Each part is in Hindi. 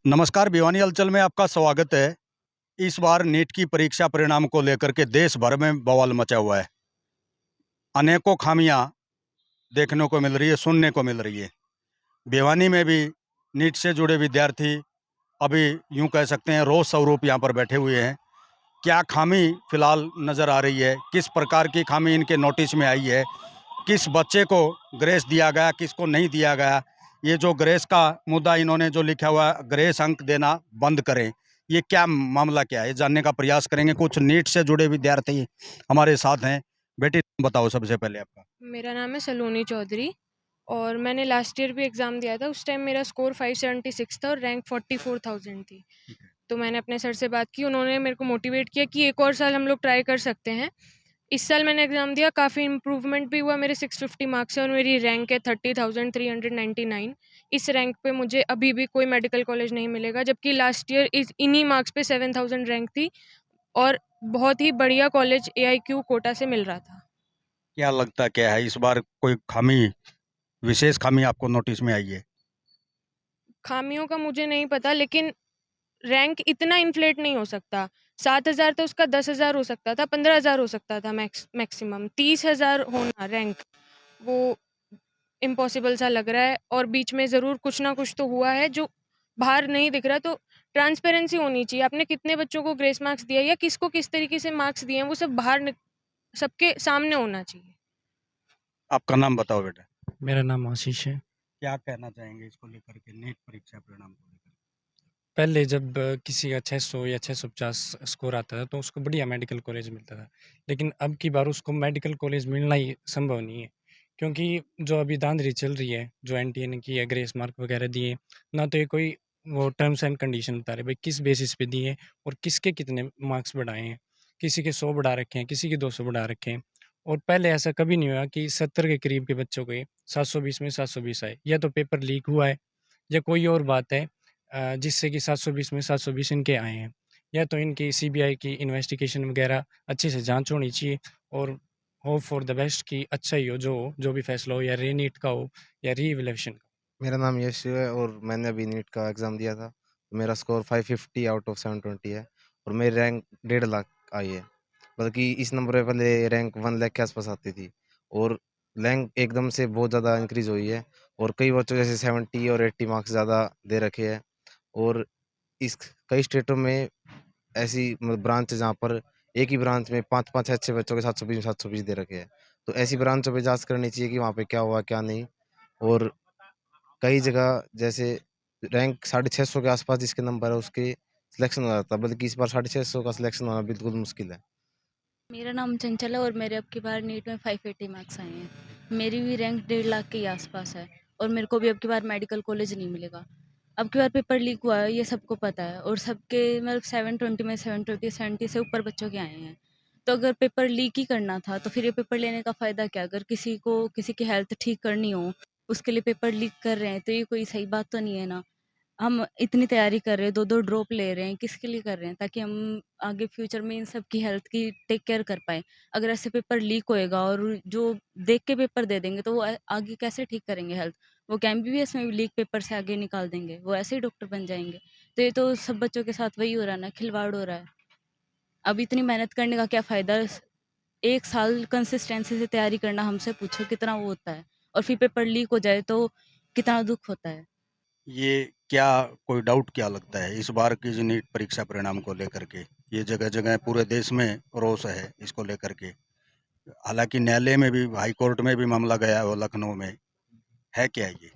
नमस्कार, भिवानी हलचल में आपका स्वागत है। इस बार नीट की परीक्षा परिणाम को लेकर के देश भर में बवाल मचा हुआ है। अनेकों खामियां देखने को मिल रही है, सुनने को मिल रही है। भिवानी में भी नीट से जुड़े विद्यार्थी अभी यूं कह सकते हैं रोष स्वरूप यहाँ पर बैठे हुए हैं। क्या खामी फिलहाल नज़र आ रही है? किस प्रकार की खामी इनके नोटिस में आई है? किस बच्चे को ग्रेस दिया गया, किसको नहीं दिया गया? ये जो ग्रेस का मुद्दा इन्होंने जो लिखा हुआ है, ग्रेस अंक देना बंद करें, ये क्या मामला क्या है? ये जानने का प्रयास करेंगे। कुछ नीट से जुड़े विद्यार्थी हमारे साथ हैं। बेटी बताओ सबसे पहले आपका। मेरा नाम है सलोनी चौधरी और मैंने लास्ट ईयर भी एग्ज़ाम दिया था। उस टाइम मेरा स्कोर 576 था और रैंक 44,000 थी। तो मैंने अपने सर से बात की, उन्होंने मेरे को मोटिवेट किया कि एक और साल हम लोग ट्राई कर सकते हैं। इस साल मैंने एग्ज़ाम दिया, काफ़ी इम्प्रूवमेंट भी हुआ। मेरे 650 मार्क्स है और मेरी रैंक है 30,399। इस रैंक पे मुझे अभी भी कोई मेडिकल कॉलेज नहीं मिलेगा, जबकि लास्ट ईयर इन्हीं मार्क्स पे 7,000 रैंक थी और बहुत ही बढ़िया कॉलेज AIQ कोटा से मिल रहा था। क्या लगता है, क्या है इस बार कोई खामी, विशेष खामी आपको नोटिस में आई है? खामियों का मुझे नहीं पता, लेकिन रैंक इतना इन्फ्लेट नहीं हो सकता। 7,000 तो उसका 10,000 हो सकता था, 15,000 हो सकता था मैक्सिमम। 30,000 होना रैंक, वो इम्पॉसिबल सा लग रहा है और बीच में ज़रूर कुछ ना कुछ तो हुआ है जो बाहर नहीं दिख रहा। तो ट्रांसपेरेंसी होनी चाहिए। आपने कितने बच्चों को ग्रेस मार्क्स दिया या किसको किस तरीके से मार्क्स दिए हैं, वो सब बाहर सबके सामने होना चाहिए। आपका नाम बताओ बेटा। मेरा नाम आशीष है। क्या कहना चाहेंगे इसको लेकर के, नीट परीक्षा परिणाम को लेकर? पहले जब किसी का 600 या 650 स्कोर आता था तो उसको बढ़िया मेडिकल कॉलेज मिलता था। लेकिन अब की बार उसको मेडिकल कॉलेज मिलना ही संभव नहीं है। क्योंकि जो अभी धांधली चल रही है, जो एनटीए ने की है, ग्रेस मार्क वगैरह दिए, ना तो ये कोई वो टर्म्स एंड कंडीशन बता रहे भाई किस बेसिस पे दिए और किसके कितने मार्क्स बढ़ाए हैं। किसी के 100 बढ़ा रखे हैं, किसी के 200 बढ़ा रखे हैं। और पहले ऐसा कभी नहीं हुआ कि 70 के करीब के बच्चों को 720 में 720 आए। या तो पेपर लीक हुआ है या कोई और बात है जिससे कि 720 में 720 इनके आए हैं। या तो इनकी सीबीआई की इन्वेस्टिगेशन वगैरह अच्छे से जांच होनी चाहिए और होप फॉर द बेस्ट कि अच्छा ही हो, जो भी फैसला हो, या रीनीट का हो या रीवैल्यूएशन का। मेरा नाम यश है और मैंने अभी नीट का एग्ज़ाम दिया था। मेरा स्कोर 550 आउट ऑफ 720 है और मेरी रैंक 1.5 लाख आई है। बल्कि इस नंबर पे पहले रैंक 1 लाख के आसपास आती थी और रैंक एकदम से बहुत ज़्यादा इंक्रीज़ हुई है और कई बच्चों जैसे 70 और 80 मार्क्स ज़्यादा दे रखे हैं और इस कई स्टेटों में ऐसी मतलब ब्रांच है जहाँ पर एक ही ब्रांच में 5-5, 6-6 बच्चों के 720 दे रखे हैं। तो ऐसी ब्रांचों पे जाँच करनी चाहिए कि वहाँ पे क्या हुआ, क्या नहीं। और कई जगह जैसे रैंक 650 के आसपास जिसके नंबर है उसके सिलेक्शन हो जाता है, बल्कि इस बार 650 का सिलेक्शन होना बिल्कुल मुश्किल है। मेरा नाम चंचल है और मेरे अब की बार नीट में 580 मार्क्स आए हैं। मेरी भी रैंक 1.5 लाख के ही आसपास है और मेरे को भी अब की बार मेडिकल कॉलेज नहीं मिलेगा। अब की बार पेपर लीक हुआ है, ये सबको पता है और सबके मतलब 720 में 720 70 से ऊपर बच्चों के आए हैं। तो अगर पेपर लीक ही करना था तो फिर ये पेपर लेने का फ़ायदा क्या? अगर किसी को किसी की हेल्थ ठीक करनी हो, उसके लिए पेपर लीक कर रहे हैं, तो ये कोई सही बात तो नहीं है ना। हम इतनी तैयारी कर रहे हैं, 2-2 ड्रॉप ले रहे हैं, किसके लिए कर रहे हैं? ताकि हम आगे फ्यूचर में इन सब की हेल्थ की टेक केयर कर पाएँ। अगर ऐसे पेपर लीक होएगा और जो देख के पेपर दे देंगे, तो वो आगे कैसे ठीक करेंगे हेल्थ? वो क्या एमबीबीएस में भी लीक पेपर से आगे निकाल देंगे? वो ऐसे ही डॉक्टर बन जाएँगे। तो ये तो सब बच्चों के साथ वही हो रहा है ना, खिलवाड़ हो रहा है। अब इतनी मेहनत करने का क्या फ़ायदा? 1 साल कंसिस्टेंसी से तैयारी करना हमसे पूछो कितना वो होता है और फिर पेपर लीक हो जाए तो कितना दुःख होता है। ये क्या कोई डाउट क्या लगता है इस बार की जो नीट परीक्षा परिणाम को लेकर के? ये जगह जगह पूरे देश में रोष है इसको लेकर के। हालांकि न्यायालय में भी, हाई कोर्ट में भी मामला गया है, वो लखनऊ में है। क्या ये?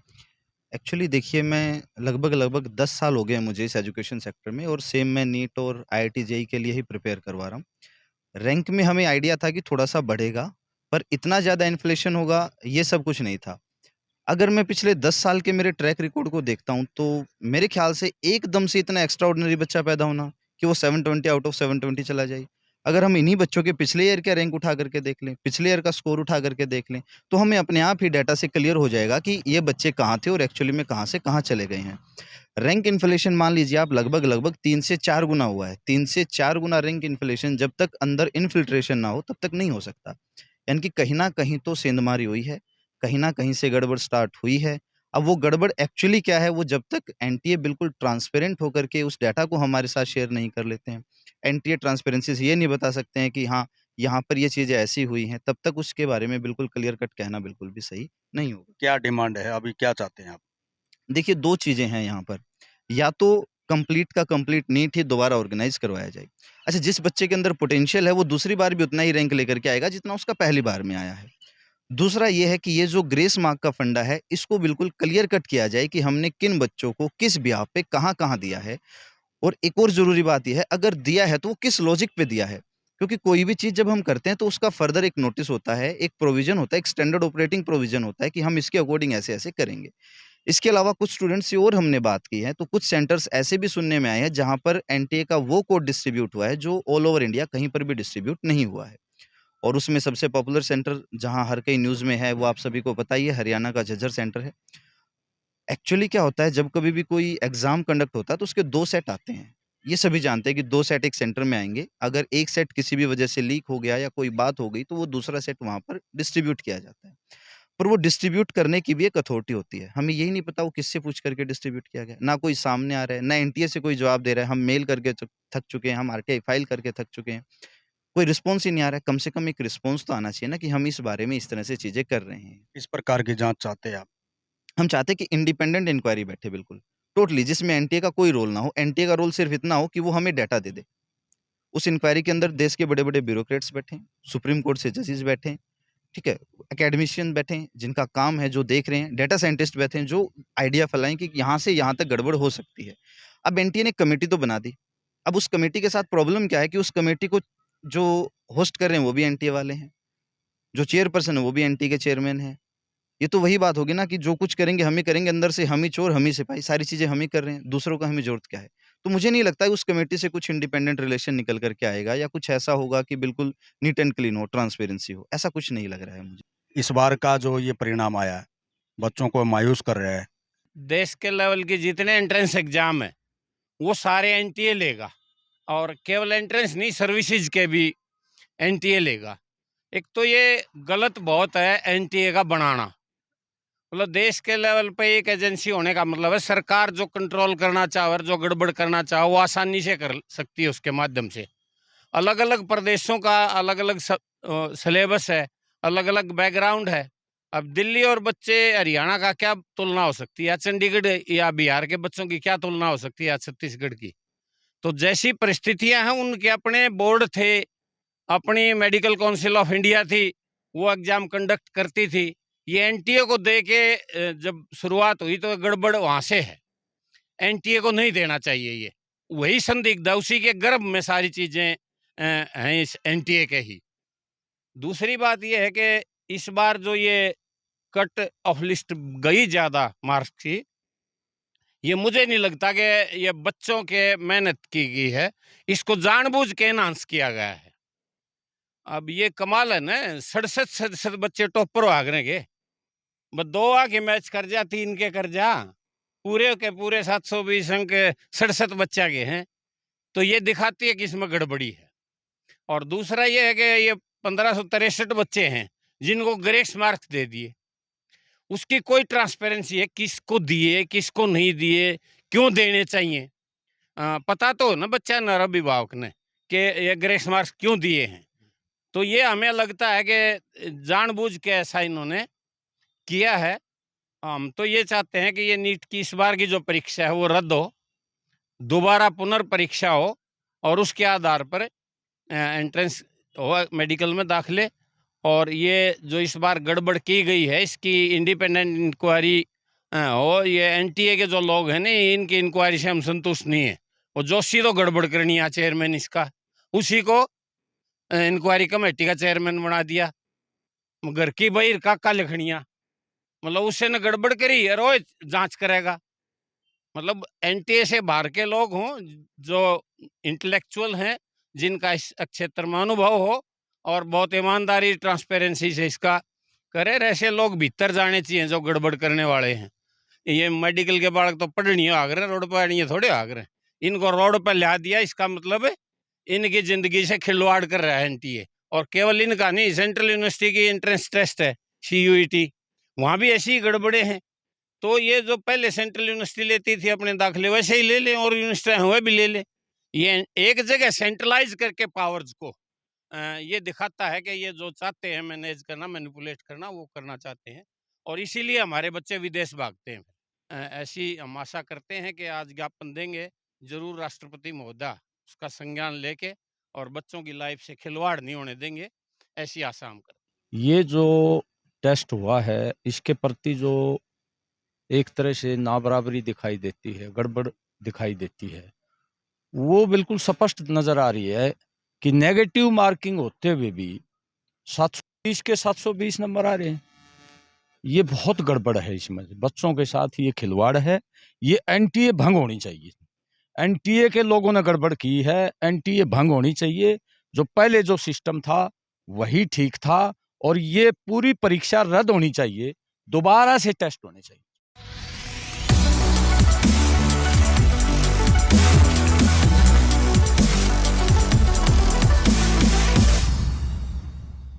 एक्चुअली देखिए, मैं लगभग 10 साल हो गए हैं मुझे इस एजुकेशन सेक्टर में और सेम मैं नीट और आईआईटी जेईई के लिए ही प्रिपेयर करवा रहा हूँ। रैंक में हमें आइडिया था कि थोड़ा-सा बढ़ेगा, पर इतना ज़्यादा इन्फ्लेशन होगा, ये सब कुछ नहीं था। अगर मैं पिछले 10 साल के मेरे ट्रैक रिकॉर्ड को देखता हूँ, तो मेरे ख्याल से एकदम से इतना एक्स्ट्राऑर्डिनरी बच्चा पैदा होना कि वो 720 आउट ऑफ 720 चला जाए। अगर हम इन्हीं बच्चों के पिछले ईयर का रैंक उठा करके देख लें, पिछले ईयर का स्कोर उठा करके देख लें, तो हमें अपने आप ही डाटा से क्लियर हो जाएगा कि ये बच्चे कहाँ थे और एक्चुअली में कहाँ से कहाँ चले गए हैं। रैंक इन्फ्लेशन मान लीजिए आप लगभग 3 से 4 गुना हुआ है। 3 से 4 गुना रैंक इन्फ्लेशन जब तक अंदर इन्फिल्ट्रेशन ना हो, तब तक नहीं हो सकता। यानी कि कहीं न कहीं तो सेंधमारी हुई है, कहीं न कहीं से गड़बड़ स्टार्ट हुई है। अब वो गड़बड़ एक्चुअली क्या है, वो जब तक एनटीए बिल्कुल ट्रांसपेरेंट होकर के उस डाटा को हमारे साथ शेयर नहीं कर लेते हैं, एनटीए ट्रांसपेरेंसी से ये नहीं बता सकते हैं कि हाँ, यहाँ पर ये चीज़ें ऐसी हुई हैं, तब तक उसके बारे में बिल्कुल क्लियर कट कहना बिल्कुल भी सही नहीं होगा। क्या डिमांड है, अभी क्या चाहते हैं आप? देखिए 2 चीज़ें हैं यहाँ पर, या तो कंप्लीट का कंप्लीट नीट ही दोबारा ऑर्गेनाइज़ करवाया जाए। अच्छा, जिस बच्चे के अंदर पोटेंशियल है वो दूसरी बार भी उतना ही रैंक लेकर के आएगा जितना उसका पहली बार में आया है। दूसरा ये है कि ये जो ग्रेस मार्क का फंडा है, इसको बिल्कुल क्लियर कट किया जाए कि हमने किन बच्चों को किस ब्याह पे कहाँ-कहाँ दिया है। और एक और ज़रूरी बात ये है, अगर दिया है तो वो किस लॉजिक पे दिया है। क्योंकि कोई भी चीज़ जब हम करते हैं तो उसका फर्दर एक नोटिस होता है, एक प्रोविज़न होता है, एक स्टैंडर्ड ऑपरेटिंग प्रोविज़न होता है कि हम इसके अकॉर्डिंग ऐसे-ऐसे करेंगे। इसके अलावा कुछ स्टूडेंट्स से और हमने बात की है, तो कुछ सेंटर्स ऐसे भी सुनने में आए हैं जहाँ पर एनटीए का वो कोड डिस्ट्रीब्यूट हुआ है जो ऑल ओवर इंडिया कहीं पर भी डिस्ट्रीब्यूट नहीं हुआ है। और उसमें सबसे पॉपुलर सेंटर जहाँ हर कहीं न्यूज़ में है, वो आप सभी को पता ही है, हरियाणा का झज्जर सेंटर है। एक्चुअली क्या होता है, जब कभी भी कोई एग्ज़ाम कंडक्ट होता है तो उसके 2 सेट आते हैं। ये सभी जानते हैं कि 2 सेट एक सेंटर में आएँगे। अगर एक सेट किसी भी वजह से लीक हो गया या कोई बात हो गई तो वो दूसरा सेट वहाँ पर डिस्ट्रीब्यूट किया जाता है। पर वो डिस्ट्रीब्यूट करने की भी एक अथॉरिटी होती है। हमें यही नहीं पता वो किससे पूछ करके डिस्ट्रीब्यूट किया गया। ना कोई सामने आ रहा है, ना एनटीए से कोई जवाब दे रहा है। हम मेल करके थक चुके हैं, हम आरटीआई फाइल करके थक चुके हैं। कोई रिस्पॉन्स ही नहीं आ रहा है। कम से कम एक रिस्पॉन्स तो आना चाहिए ना कि हम इस बारे में इस तरह से चीज़ें कर रहे हैं। किस प्रकार की जाँच चाहते हैं आप? हम चाहते हैं कि इंडिपेंडेंट इंक्वायरी बैठे बिल्कुल, टोटली, जिसमें एनटीए का कोई रोल ना हो। एनटीए का रोल सिर्फ इतना हो कि वो हमें डाटा दे दे। उस इंक्वायरी के अंदर देश के बड़े-बड़े ब्यूरोक्रेट्स बैठें, सुप्रीम कोर्ट से जजेस बैठें, ठीक है? एकेडमिशियन बैठें, जिनका काम है, जो देख रहे हैं, डेटा साइंटिस्ट बैठें, जो आइडिया फैलाएँ कि यहाँ से यहाँ तक गड़बड़ हो सकती है। अब एनटीए ने कमिटी तो बना दी। अब उस कमिटी के साथ प्रॉब्लम क्या है कि उस कमिटी को जो होस्ट कर रहे हैं, वो भी एनटीए वाले हैं। जो चेयरपर्सन है, वो भी एनटीए के चेयरमैन हैं। ये तो वही बात होगी ना कि जो कुछ करेंगे हम ही करेंगे, अंदर से हम ही चोर, हम ही सिपाही, सारी चीज़ें हम ही कर रहे हैं, दूसरों का हमें ज़रूरत क्या है? तो मुझे नहीं लगता है उस कमेटी से कुछ इंडिपेंडेंट रिलेशन निकल कर के आएगा या कुछ ऐसा होगा कि बिल्कुल नीट एंड क्लीन हो, ट्रांसपेरेंसी हो, ऐसा कुछ नहीं लग रहा है मुझे। इस बार का जो ये परिणाम आया है, बच्चों को मायूस कर रहा है। देश के लेवल के जितने एंट्रेंस एग्जाम है वो सारे एनटीए लेगा, और केवल एंट्रेंस नहीं, सर्विसेज के भी एनटीए लेगा। एक तो ये गलत बहुत है एनटीए का बनाना। मतलब देश के लेवल पे एक एजेंसी होने का मतलब है सरकार जो कंट्रोल करना चाहे और जो गड़बड़ करना चाहे वो आसानी से कर सकती है उसके माध्यम से। अलग अलग प्रदेशों का अलग अलग सिलेबस है, अलग अलग बैकग्राउंड है। अब दिल्ली और बच्चे हरियाणा का क्या तुलना हो सकती है, या चंडीगढ़ या बिहार के बच्चों की क्या तुलना हो सकती है, या छत्तीसगढ़ की। तो जैसी परिस्थितियां हैं, उनके अपने बोर्ड थे, अपनी मेडिकल काउंसिल ऑफ इंडिया थी, वो एग्जाम कंडक्ट करती थी। ये एनटीए को दे के जब शुरुआत हुई तो गड़बड़ वहां से है। एनटीए को नहीं देना चाहिए, ये वही संदिग्ध है, उसी के गर्भ में सारी चीजें हैं इस एनटीए के ही। दूसरी बात ये है कि इस बार जो ये कट ऑफ लिस्ट गई ज्यादा मार्क्स की, ये मुझे नहीं लगता कि ये बच्चों के मेहनत की गई है, इसको जानबूझ के एनहांस किया गया है। अब ये कमाल है ना, 67 बच्चे टॉपर भाग रहे के, बस 2 आके मैच कर जा, 3 के कर जा, पूरे के पूरे 720 अंक 67 बच्चा के हैं। तो ये दिखाती है कि इसमें गड़बड़ी है। और दूसरा ये है कि ये 1563 बच्चे हैं जिनको ग्रेस मार्क्स दे दिए, उसकी कोई ट्रांसपेरेंसी है, किसको दिए किसको नहीं दिए, क्यों देने चाहिए, पता तो हो ना बच्चा न अभिभावक ने कि ये ग्रेस मार्क्स क्यों दिए हैं। तो ये हमें लगता है कि जानबूझ के ऐसा इन्होंने किया है। हम तो ये चाहते हैं कि ये नीट की इस बार की जो परीक्षा है वो रद्द हो, दोबारा पुनर्परीक्षा हो, और उसके आधार पर एंट्रेंस हो मेडिकल में दाखिले। और ये जो इस बार गड़बड़ की गई है, इसकी इंडिपेंडेंट इंक्वायरी हो। ये एनटीए के जो लोग हैं ना, इनकी इंक्वायरी से हम संतुष्ट नहीं है। वो जोशी तो गड़बड़ करनी है चेयरमैन इसका, उसी को इंक्वायरी कमेटी का चेयरमैन बना दिया। घर की बहिर काका लिखनिया, मतलब उससे न गड़बड़ करी और वो जांच करेगा। मतलब एनटीए से बाहर के लोग हों जो इंटेलेक्चुअल हैं, जिनका इस क्षेत्र में अनुभव हो और बहुत ईमानदारी ट्रांसपेरेंसी से इसका करे, ऐसे लोग भीतर जाने चाहिए जो गड़बड़ करने वाले हैं। ये मेडिकल के बालक तो पढ़नी आग रहे, रोड पर नहीं थोड़े आग रहे। इनको रोड पर ला दिया, इसका मतलब है इनकी जिंदगी से खिलवाड़ कर रहा है एनटीए। और केवल इनका नहीं, सेंट्रल यूनिवर्सिटी की एंट्रेंस टेस्ट है CUET, वहाँ भी ऐसी गड़बड़े हैं। तो ये जो पहले सेंट्रल यूनिवर्सिटी लेती थी अपने दाखिले वैसे ही ले लें, और यूनिवर्सिटी हुए भी ले लें। ये एक जगह सेंट्रलाइज करके पावर्स को ये दिखाता है कि ये जो चाहते हैं मैनेज करना, मैनिपुलेट करना, वो करना चाहते हैं, और इसीलिए हमारे बच्चे विदेश भागते हैं। ऐसी हम आशा करते हैं कि आज ज्ञापन देंगे जरूर राष्ट्रपति महोदय उसका संज्ञान लेके, और बच्चों की लाइफ से खिलवाड़ नहीं होने देंगे, ऐसी आशा हम करते हैं। ये जो टेस्ट हुआ है इसके प्रति जो एक तरह से नाबराबरी दिखाई देती है, गड़बड़ दिखाई देती है, वो बिल्कुल स्पष्ट नजर आ रही है कि नेगेटिव मार्किंग होते हुए भी 720 के 720 नंबर आ रहे हैं। ये बहुत गड़बड़ है, इसमें बच्चों के साथ ये खिलवाड़ है। ये एनटीए भंग होनी चाहिए। एनटीए के लोगों ने गड़बड़ की है, एनटीए भंग होनी चाहिए। जो पहले जो सिस्टम था वही ठीक था, और ये पूरी परीक्षा रद्द होनी चाहिए, दोबारा से टेस्ट होने चाहिए।